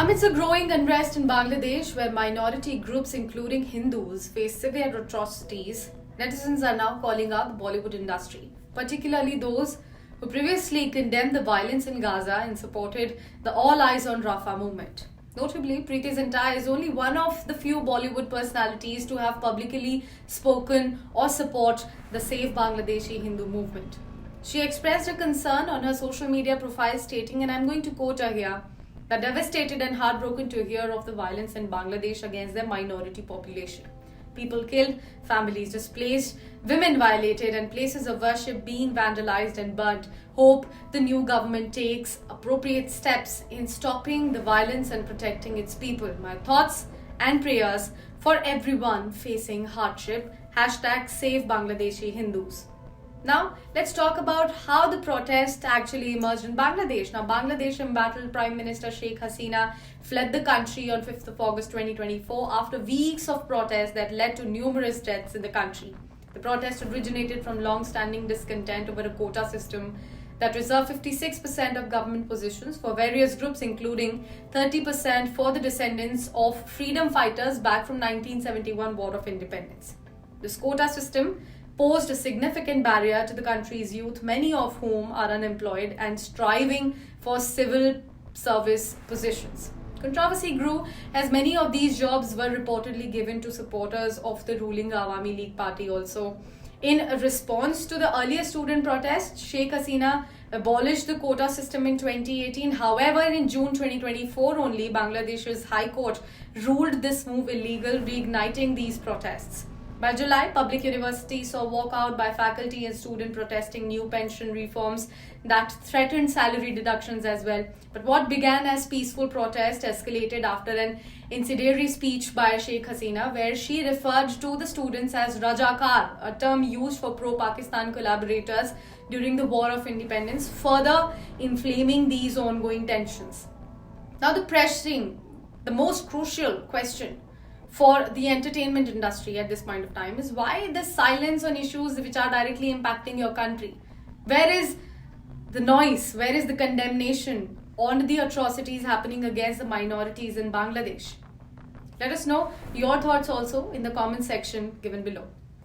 Amidst the growing unrest in Bangladesh, where minority groups including Hindus face severe atrocities, netizens are now calling out the Bollywood industry, particularly those who previously condemned the violence in Gaza and supported the All Eyes on Rafah movement. Notably, Preeti Zinta is only one of the few Bollywood personalities to have publicly spoken or support the Save Bangladeshi Hindu movement. She expressed a concern on her social media profile stating, and I'm going to quote her here, "They're devastated and heartbroken to hear of the violence in Bangladesh against their minority population. People killed, families displaced, women violated, and places of worship being vandalized and burnt. Hope the new government takes appropriate steps in stopping the violence and protecting its people. My thoughts and prayers for everyone facing hardship. Hashtag Save Bangladeshi Hindus." Now, let's talk about how the protest actually emerged in Bangladesh. Now, Bangladesh embattled Prime Minister Sheikh Hasina fled the country on 5th of August 2024 after weeks of protests that led to numerous deaths in the country. The protest originated from long-standing discontent over a quota system that reserved 56% of government positions for various groups, including 30% for the descendants of freedom fighters back from 1971 War of Independence. This quota system posed a significant barrier to the country's youth, many of whom are unemployed and striving for civil service positions. Controversy grew as many of these jobs were reportedly given to supporters of the ruling Awami League party also. In response to the earlier student protests, Sheikh Hasina abolished the quota system in 2018. However, in June 2024 only, Bangladesh's High Court ruled this move illegal, reigniting these protests. By July, public universities saw walkout by faculty and students protesting new pension reforms that threatened salary deductions as well. But what began as peaceful protest escalated after an incendiary speech by Sheikh Hasina, where she referred to the students as Rajakar, a term used for pro-Pakistan collaborators during the War of Independence, further inflaming these ongoing tensions. Now, the most crucial question for the entertainment industry at this point of time is why the silence on issues which are directly impacting your country? Where is the noise? Where is the condemnation on the atrocities happening against the minorities in Bangladesh? Let us know your thoughts also in the comment section given below.